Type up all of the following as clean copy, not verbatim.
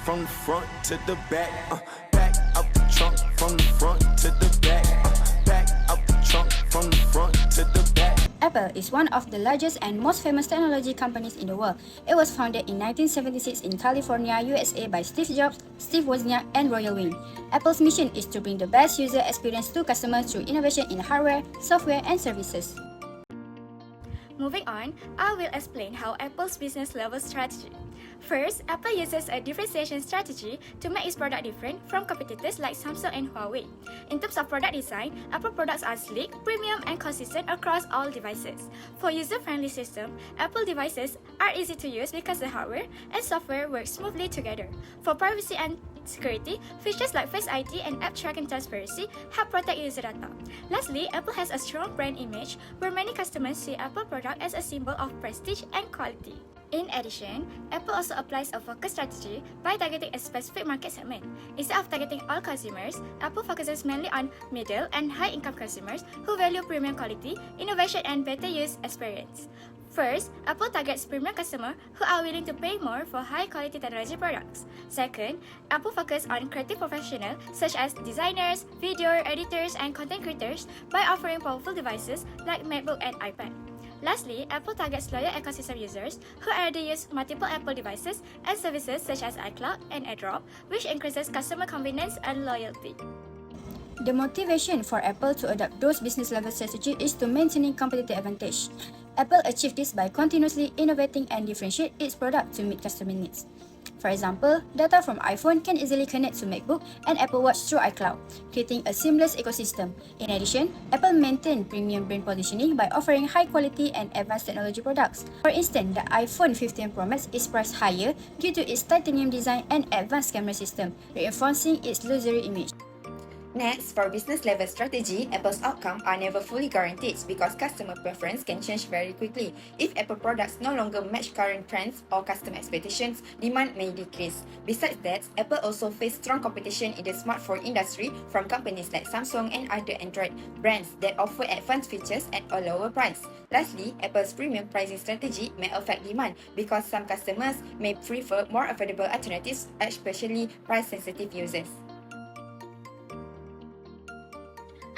from the front to the back. Back up the trunk from the front to the back. Back up the trunk from the front to the back. Apple is one of the largest and most famous technology companies in the world. It was founded in 1976 in California, USA by Steve Jobs, Steve Wozniak, and Royal Wing. Apple's mission is to bring the best user experience to customers through innovation in hardware, software, and services. Moving on, I will explain how Apple's business level strategy. First, Apple uses a differentiation strategy to make its product different from competitors like Samsung and Huawei. In terms of product design, Apple products are sleek, premium, and consistent across all devices. For user-friendly system, Apple devices are easy to use because the hardware and software work smoothly together. For privacy and security, features like Face ID and app tracking transparency help protect user data. Lastly, Apple has a strong brand image where many customers see Apple product as a symbol of prestige and quality. In addition, Apple also applies a focus strategy by targeting a specific market segment. Instead of targeting all consumers, Apple focuses mainly on middle and high-income consumers who value premium quality, innovation, and better use experience. First, Apple targets premium customers who are willing to pay more for high-quality technology products. Second, Apple focuses on creative professionals such as designers, video editors, and content creators by offering powerful devices like MacBook and iPad. Lastly, Apple targets loyal ecosystem users who already use multiple Apple devices and services such as iCloud and AirDrop, which increases customer convenience and loyalty. The motivation for Apple to adopt those business-level strategy is to maintaining competitive advantage. Apple achieved this by continuously innovating and differentiate its product to meet customer needs. For example, data from iPhone can easily connect to MacBook and Apple Watch through iCloud, creating a seamless ecosystem. In addition, Apple maintained premium brand positioning by offering high-quality and advanced technology products. For instance, the iPhone 15 Pro Max is priced higher due to its titanium design and advanced camera system, reinforcing its luxury image. Next, for business-level strategy, Apple's outcomes are never fully guaranteed because customer preference can change very quickly. If Apple products no longer match current trends or customer expectations, demand may decrease. Besides that, Apple also faces strong competition in the smartphone industry from companies like Samsung and other Android brands that offer advanced features at a lower price. Lastly, Apple's premium pricing strategy may affect demand because some customers may prefer more affordable alternatives, especially price-sensitive users.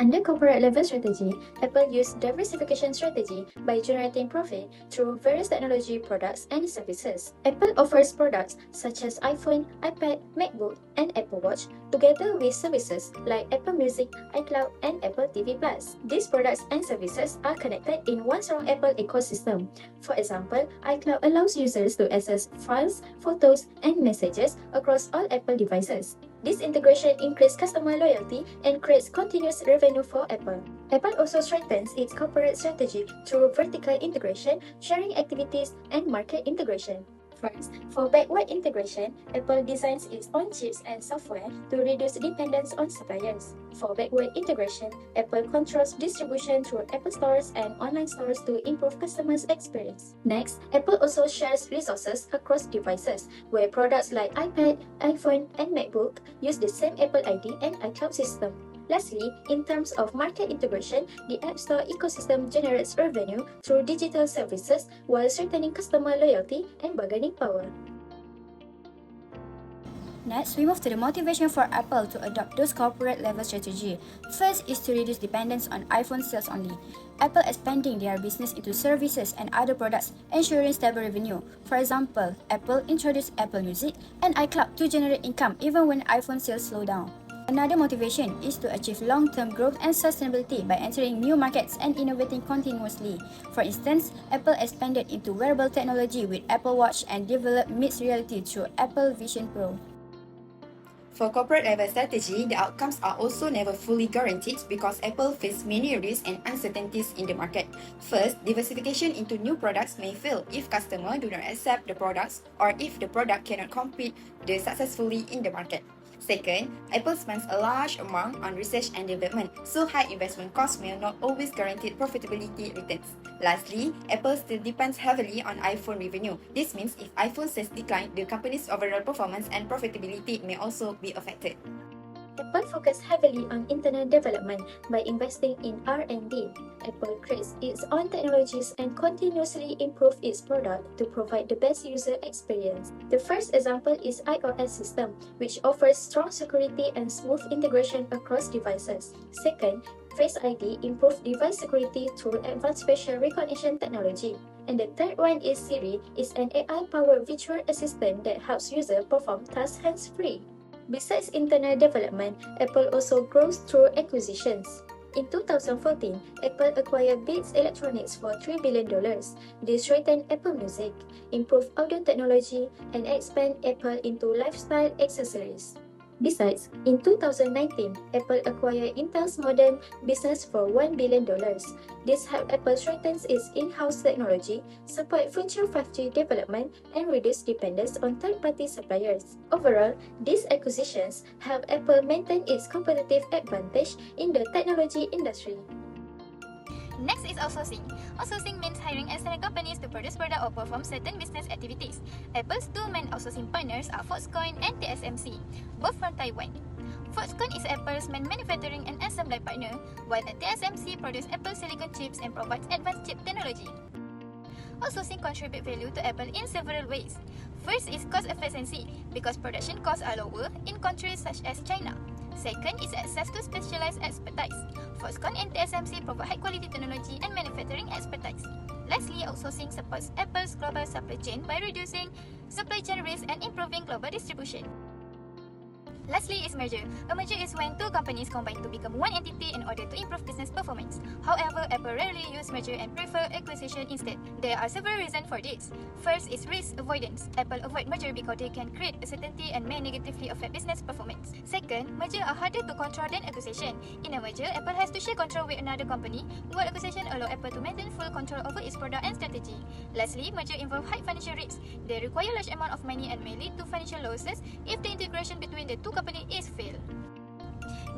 Under corporate level strategy, Apple used diversification strategy by generating profit through various technology products and services. Apple offers products such as iPhone, iPad, MacBook, and Apple Watch, together with services like Apple Music, iCloud, and Apple TV+. These products and services are connected in one strong Apple ecosystem. For example, iCloud allows users to access files, photos, and messages across all Apple devices. This integration increases customer loyalty and creates continuous revenue for Apple. Apple also strengthens its corporate strategy through vertical integration, sharing activities, and market integration. First, for backward integration, Apple designs its own chips and software to reduce dependence on suppliers. For backward integration, Apple controls distribution through Apple stores and online stores to improve customers' experience. Next, Apple also shares resources across devices, where products like iPad, iPhone, and MacBook use the same Apple ID and iCloud system. Lastly, in terms of market integration, the App Store ecosystem generates revenue through digital services while strengthening customer loyalty and bargaining power. Next, we move to the motivation for Apple to adopt those corporate-level strategy. First is to reduce dependence on iPhone sales only. Apple expanding their business into services and other products, ensuring stable revenue. For example, Apple introduced Apple Music and iCloud to generate income even when iPhone sales slow down. Another motivation is to achieve long-term growth and sustainability by entering new markets and innovating continuously. For instance, Apple expanded into wearable technology with Apple Watch and developed mixed reality through Apple Vision Pro. For corporate level strategy, the outcomes are also never fully guaranteed because Apple faces many risks and uncertainties in the market. First, diversification into new products may fail if customers do not accept the products or if the product cannot compete successfully in the market. Second, Apple spends a large amount on research and development, so high investment costs may not always guarantee profitability returns. Lastly, Apple still depends heavily on iPhone revenue. This means if iPhone sales decline, the company's overall performance and profitability may also be affected. Apple focused heavily on internal development by investing in R&D. Apple creates its own technologies and continuously improves its product to provide the best user experience. The first example is iOS system, which offers strong security and smooth integration across devices. Second, Face ID improves device security through advanced facial recognition technology. And the third one is Siri, is an AI-powered virtual assistant that helps users perform tasks hands-free. Besides internal development, Apple also grows through acquisitions. In 2014, Apple acquired Beats Electronics for $3 billion. They strengthened Apple Music, improved audio technology, and expand Apple into lifestyle accessories. Besides, in 2019, Apple acquired Intel's modem business for $1 billion. This helped Apple strengthen its in-house technology, support future 5G development, and reduce dependence on third-party suppliers. Overall, these acquisitions help Apple maintain its competitive advantage in the technology industry. Next is outsourcing. Outsourcing means hiring external companies to produce products or perform certain business activities. Apple's two main outsourcing partners are Foxconn and TSMC, both from Taiwan. Foxconn is Apple's main manufacturing and assembly partner, while TSMC produces Apple silicon chips and provides advanced chip technology. Outsourcing contributes value to Apple in several ways. First is cost efficiency, because production costs are lower in countries such as China. Second is access to specialized expertise. Foxconn and TSMC provide high-quality technology and manufacturing expertise. Lastly, outsourcing supports Apple's global supply chain by reducing supply chain risk and improving global distribution. Lastly is merger. A merger is when two companies combine to become one entity in order to improve business performance. However, Apple rarely uses merger and prefer acquisition instead. There are several reasons for this. First is risk avoidance. Apple avoid merger because they can create uncertainty and may negatively affect business performance. Second, merger are harder to control than acquisition. In a merger, Apple has to share control with another company, while acquisition allows Apple to maintain full control over its product and strategy. Lastly, merger involve high financial risks. They require large amount of money and may lead to financial losses if the integration between the two company is failed.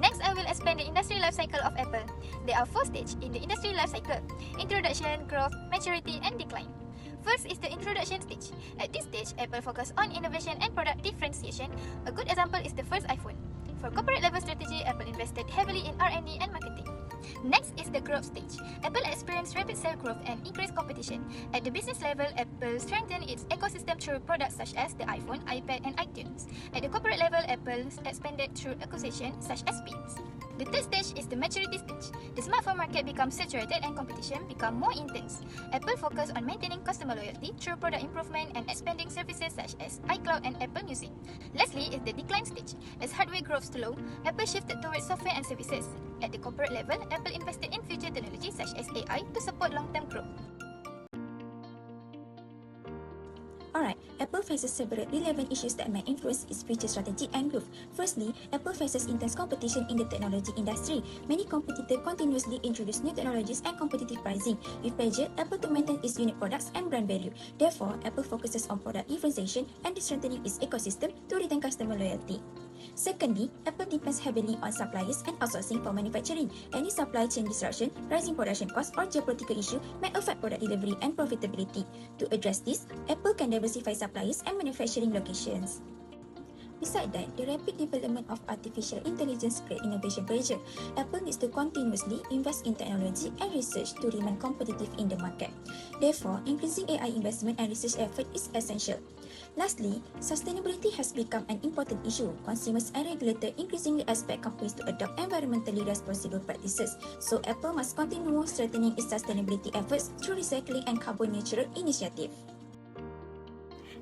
Next, I will explain the industry life cycle of Apple. There are 4 stages in the industry life cycle: introduction, growth, maturity, and decline. First is the introduction stage. At this stage, Apple focuses on innovation and product differentiation. A good example is the first iPhone. For corporate level strategy, Apple invested heavily in R&D and marketing. Next is the growth stage. Apple experienced rapid sales growth and increased competition. At the business level, Apple strengthened its ecosystem through products such as the iPhone, iPad, and iTunes. At the corporate level, Apple expanded through acquisition such as Beats. The third stage is the maturity stage. The smartphone market becomes saturated and competition becomes more intense. Apple focused on maintaining customer loyalty through product improvement and expanding services such as iCloud and Apple Music. Lastly is the decline stage. As hardware grows slow, Apple shifted towards software and services. At the corporate level, Apple invested in future technologies such as AI to support long-term growth. Alright, Apple faces several relevant issues that may influence its future strategy and growth. Firstly, Apple faces intense competition in the technology industry. Many competitors continuously introduce new technologies and competitive pricing, with pressure Apple to maintain its unique products and brand value. Therefore, Apple focuses on product differentiation and strengthening its ecosystem to retain customer loyalty. Secondly, Apple depends heavily on suppliers and outsourcing for manufacturing. Any supply chain disruption, rising production costs, or geopolitical issue may affect product delivery and profitability. To address this, Apple can diversify suppliers and manufacturing locations. Besides that, the rapid development of artificial intelligence creates innovation pressure. Apple needs to continuously invest in technology and research to remain competitive in the market. Therefore, increasing AI investment and research effort is essential. Lastly, sustainability has become an important issue. Consumers and regulators increasingly expect companies to adopt environmentally responsible practices, so Apple must continue strengthening its sustainability efforts through recycling and carbon neutral initiatives.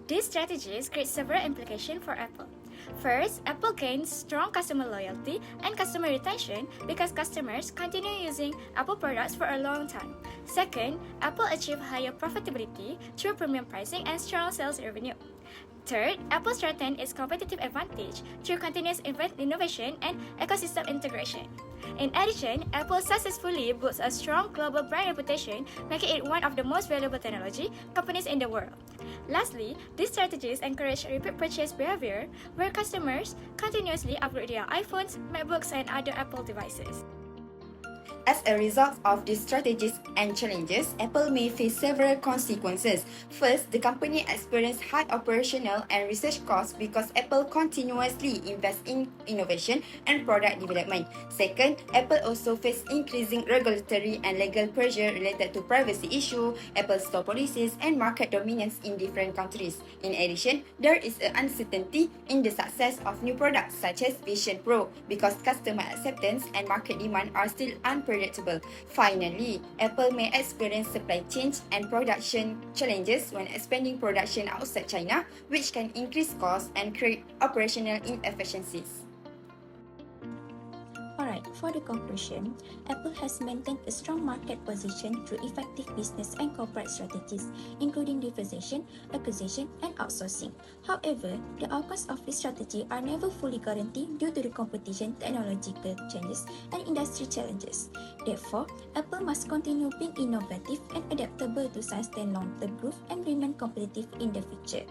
These strategies create several implications for Apple. First, Apple gains strong customer loyalty and customer retention because customers continue using Apple products for a long time. Second, Apple achieves higher profitability through premium pricing and strong sales revenue. Third, Apple strengthens its competitive advantage through continuous innovation and ecosystem integration. In addition, Apple successfully builds a strong global brand reputation, making it one of the most valuable technology companies in the world. Lastly, these strategies encourage repeat purchase behavior, where customers continuously upgrade their iPhones, MacBooks, and other Apple devices. As a result of these strategies and challenges, Apple may face several consequences. First, the company experienced high operational and research costs because Apple continuously invests in innovation and product development. Second, Apple also faces increasing regulatory and legal pressure related to privacy issues, Apple Store policies, and market dominance in different countries. In addition, there is an uncertainty in the success of new products such as Vision Pro because customer acceptance and market demand are still unpredictable. Finally, Apple may experience supply chain and production challenges when expanding production outside China, which can increase costs and create operational inefficiencies. Alright, for the conclusion, Apple has maintained a strong market position through effective business and corporate strategies, including differentiation, acquisition, and outsourcing. However, the outcomes of this strategy are never fully guaranteed due to the competition, technological changes, and industry challenges. Therefore, Apple must continue being innovative and adaptable to sustain long-term growth and remain competitive in the future.